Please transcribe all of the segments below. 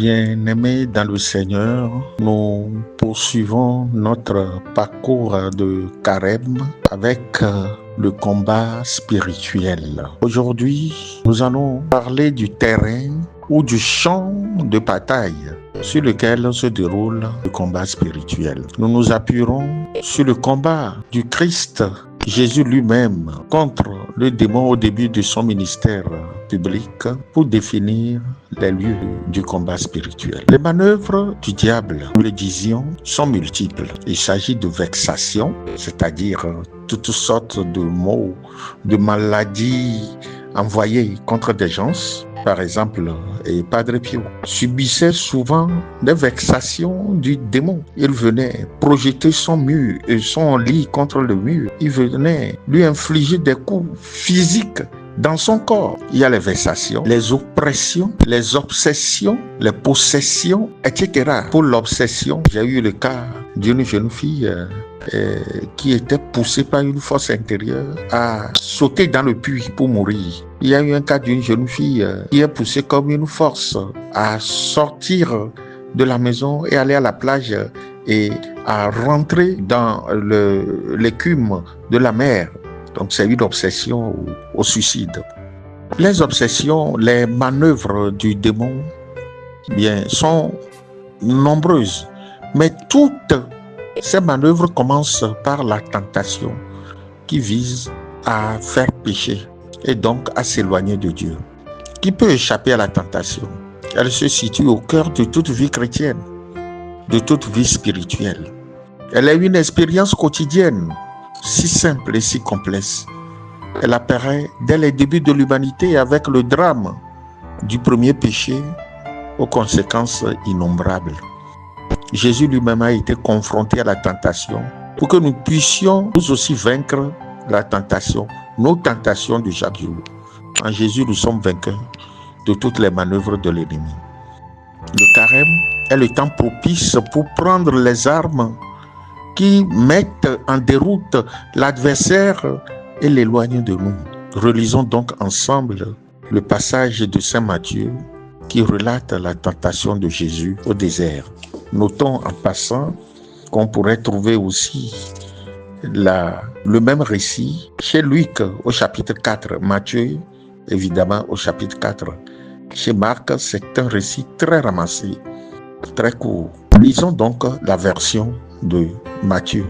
Bien-aimés dans le Seigneur, nous poursuivons notre parcours de carême avec le combat spirituel. Aujourd'hui, nous allons parler du terrain ou du champ de bataille sur lequel se déroule le combat spirituel. Nous nous appuierons sur le combat du Christ Jésus lui-même contre le démon au début de son ministère public pour définir les lieux du combat spirituel. Les manœuvres du diable, nous le disions, sont multiples. Il s'agit de vexation, c'est-à-dire toutes sortes de maux, de maladies envoyées contre des gens. Par exemple, Padre Pio subissait souvent des vexations du démon. Il venait projeter son lit contre le mur. Il venait lui infliger des coups physiques dans son corps. Il y a les vexations, les oppressions, les obsessions, les possessions, etc. Pour l'obsession, j'ai eu le cas d'une jeune fille qui était poussée par une force intérieure à sauter dans le puits pour mourir. Il y a eu un cas d'une jeune fille qui est poussée comme une force à sortir de la maison et aller à la plage et à rentrer dans l'écume de la mer. Donc c'est une obsession au suicide. Les obsessions, les manœuvres du démon, sont nombreuses, mais toutes ces manœuvres commencent par la tentation qui vise à faire pécher et donc à s'éloigner de Dieu. Qui peut échapper à la tentation? Elle se situe au cœur de toute vie chrétienne, de toute vie spirituelle. Elle est une expérience quotidienne, si simple et si complexe. Elle apparaît dès les débuts de l'humanité avec le drame du premier péché aux conséquences innombrables. Jésus lui-même a été confronté à la tentation pour que nous puissions nous aussi vaincre la tentation, nos tentations de chaque jour. En Jésus, nous sommes vainqueurs de toutes les manœuvres de l'ennemi. Le carême est le temps propice pour prendre les armes qui mettent en déroute l'adversaire et l'éloignent de nous. Relisons donc ensemble le passage de Saint Matthieu qui relate la tentation de Jésus au désert. Notons en passant qu'on pourrait trouver aussi le même récit chez Luc au chapitre 4, Matthieu évidemment au chapitre 4. Chez Marc, c'est un récit très ramassé, très court. Lisons donc la version de Matthieu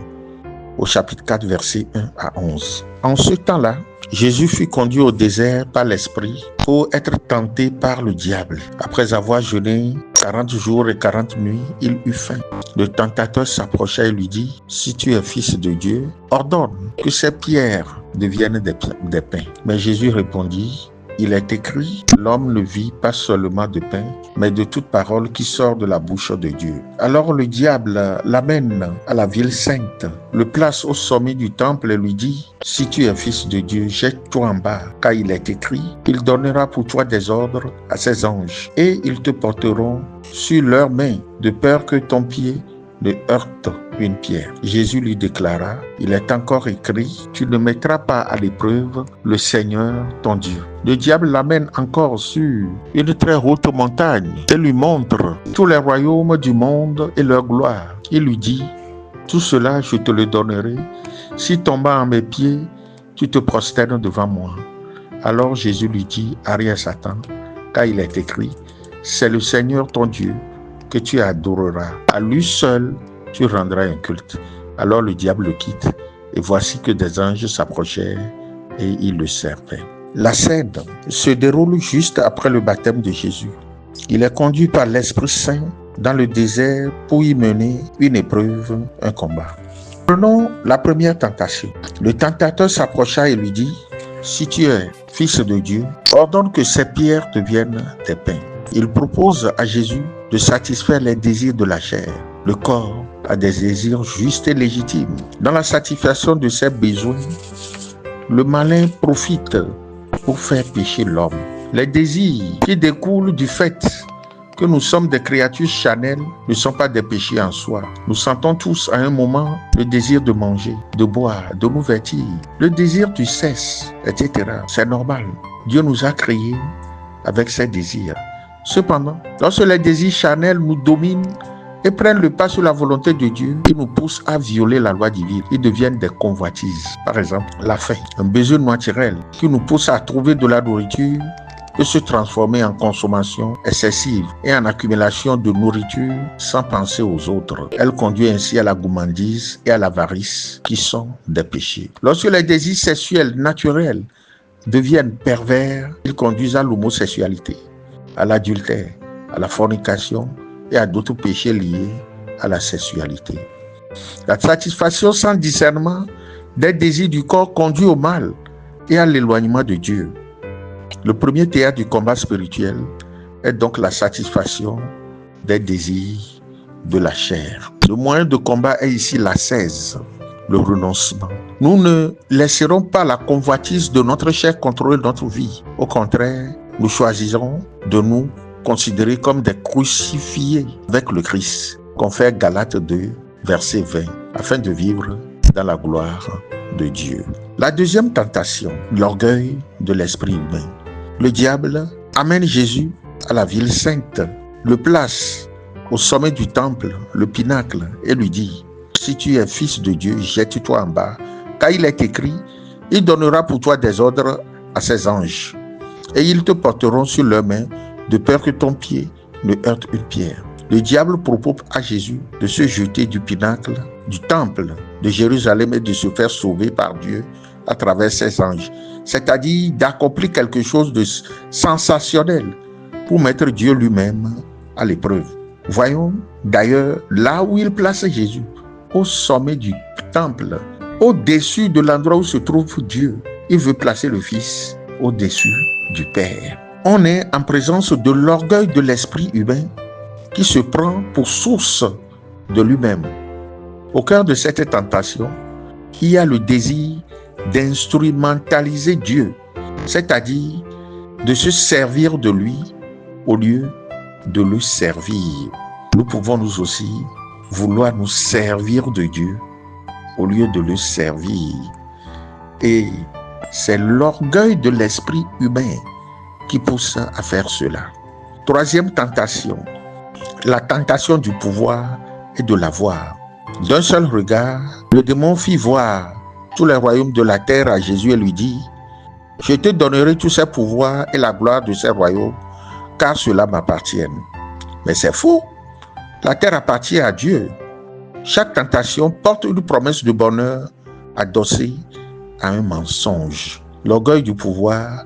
au chapitre 4, versets 1 à 11. En ce temps-là, Jésus fut conduit au désert par l'Esprit pour être tenté par le diable. Après avoir jeûné 40 jours et 40 nuits, il eut faim. Le tentateur s'approcha et lui dit: « Si tu es fils de Dieu, ordonne que ces pierres deviennent des pains. » Mais Jésus répondit: « Il est écrit, l'homme ne vit pas seulement de pain, mais de toute parole qui sort de la bouche de Dieu. » Alors le diable l'amène à la ville sainte, le place au sommet du temple et lui dit: « Si tu es fils de Dieu, jette-toi en bas, car il est écrit, il donnera pour toi des ordres à ses anges, et ils te porteront sur leurs mains, de peur que ton pied ne heurte une pierre. » Jésus lui déclara: « Il est encore écrit, tu ne mettras pas à l'épreuve le Seigneur ton Dieu. » Le diable l'amène encore sur une très haute montagne et lui montre tous les royaumes du monde et leur gloire. Il lui dit: « Tout cela, je te le donnerai si tombant à mes pieds, tu te prosternes devant moi. » Alors Jésus lui dit: « Arrière Satan, car il est écrit, c'est le Seigneur ton Dieu que tu adoreras. À lui seul, tu rendras un culte. » Alors le diable le quitte, et voici que des anges s'approchèrent et ils le servaient. La scène se déroule juste après le baptême de Jésus. Il est conduit par l'Esprit Saint dans le désert pour y mener une épreuve, un combat. Prenons la première tentation. Le tentateur s'approcha et lui dit: « Si tu es fils de Dieu, ordonne que ces pierres deviennent des pains. » Il propose à Jésus de satisfaire les désirs de la chair. Le corps a des désirs justes et légitimes. Dans la satisfaction de ses besoins, le malin profite pour faire pécher l'homme. Les désirs qui découlent du fait que nous sommes des créatures charnelles ne sont pas des péchés en soi. Nous sentons tous à un moment le désir de manger, de boire, de nous vêtir, le désir du sexe, etc. C'est normal. Dieu nous a créés avec ces désirs. Cependant, lorsque les désirs charnels nous dominent et prennent le pas sur la volonté de Dieu, ils nous poussent à violer la loi divine. Ils deviennent des convoitises. Par exemple, la faim, un besoin naturel qui nous pousse à trouver de la nourriture, peut se transformer en consommation excessive et en accumulation de nourriture sans penser aux autres. Elle conduit ainsi à la gourmandise et à l'avarice qui sont des péchés. Lorsque les désirs sexuels naturels deviennent pervers, ils conduisent à l'homosexualité, à l'adultère, à la fornication et à d'autres péchés liés à la sexualité. La satisfaction sans discernement des désirs du corps conduit au mal et à l'éloignement de Dieu. Le premier théâtre du combat spirituel est donc la satisfaction des désirs de la chair. Le moyen de combat est ici l'ascèse, le renoncement. Nous ne laisserons pas la convoitise de notre chair contrôler notre vie. Au contraire, nous choisirons de nous considérer comme des crucifiés avec le Christ, confère Galates 2, verset 20, afin de vivre dans la gloire de Dieu. La deuxième tentation, l'orgueil de l'esprit humain. Le diable amène Jésus à la ville sainte, le place au sommet du temple, le pinacle, et lui dit: si tu es fils de Dieu, jette-toi en bas, car il est écrit: il donnera pour toi des ordres à ses anges, et ils te porteront sur leurs mains, de peur que ton pied ne heurte une pierre. Le diable propose à Jésus de se jeter du pinacle, du temple de Jérusalem et de se faire sauver par Dieu à travers ses anges, c'est-à-dire d'accomplir quelque chose de sensationnel pour mettre Dieu lui-même à l'épreuve. Voyons d'ailleurs là où il place Jésus, au sommet du temple, au-dessus de l'endroit où se trouve Dieu. Il veut placer le Fils au-dessus du Père. On est en présence de l'orgueil de l'esprit humain qui se prend pour source de lui-même. Au cœur de cette tentation, il y a le désir d'instrumentaliser Dieu, c'est-à-dire de se servir de lui au lieu de le servir. Nous pouvons nous aussi vouloir nous servir de Dieu au lieu de le servir. Et c'est l'orgueil de l'esprit humain qui pousse à faire cela. Troisième tentation, la tentation du pouvoir et de l'avoir. D'un seul regard, le démon fit voir tous les royaumes de la terre à Jésus et lui dit: je te donnerai tous ces pouvoirs et la gloire de ces royaumes, car cela m'appartient. Mais c'est faux. La terre appartient à Dieu. Chaque tentation porte une promesse de bonheur adossée à un mensonge. L'orgueil du pouvoir,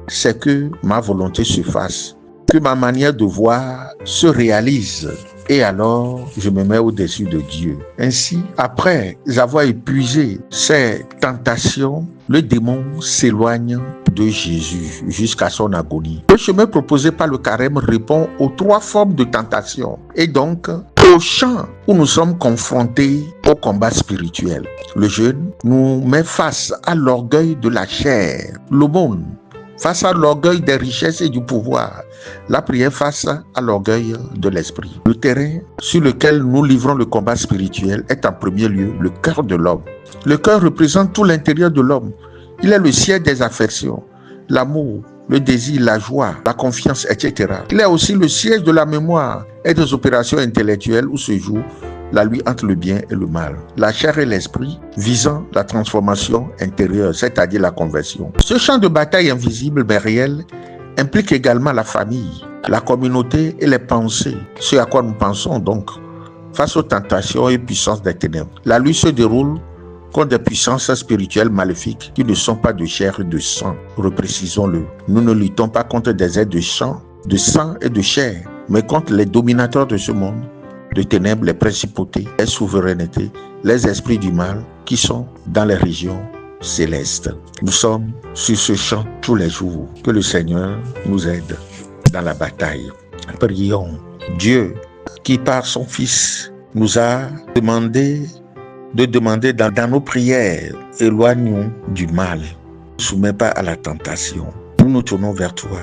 c'est que ma volonté se fasse, que ma manière de voir se réalise. Et alors, je me mets au-dessus de Dieu. Ainsi, après avoir épuisé ces tentations, le démon s'éloigne de Jésus jusqu'à son agonie. Le chemin proposé par le carême répond aux trois formes de tentation et donc au champ où nous sommes confrontés au combat spirituel. Le jeûne nous met face à l'orgueil de la chair, l'aumône face à l'orgueil des richesses et du pouvoir, la prière face à l'orgueil de l'esprit. Le terrain sur lequel nous livrons le combat spirituel est en premier lieu le cœur de l'homme. Le cœur représente tout l'intérieur de l'homme. Il est le siège des affections, l'amour, le désir, la joie, la confiance, etc. Il est aussi le siège de la mémoire et des opérations intellectuelles où se joue la lutte entre le bien et le mal. La chair et l'esprit visant la transformation intérieure, c'est-à-dire la conversion. Ce champ de bataille invisible mais réel implique également la famille, la communauté et les pensées, ce à quoi nous pensons donc, face aux tentations et puissances des ténèbres. La lutte se déroule contre des puissances spirituelles maléfiques qui ne sont pas de chair et de sang. Reprécisons-le. Nous ne luttons pas contre des êtres de sang et de chair, mais contre les dominateurs de ce monde, de ténèbres, les principautés, les souverainetés, les esprits du mal qui sont dans les régions célestes. Nous sommes sur ce champ tous les jours. Que le Seigneur nous aide dans la bataille. Prions. Dieu, qui par son Fils nous a demandé dans nos prières, éloigne-nous du mal. Ne soumets pas à la tentation. Nous nous tournons vers toi.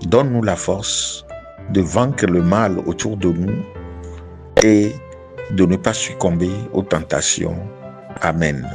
Donne-nous la force de vaincre le mal autour de nous et de ne pas succomber aux tentations. Amen.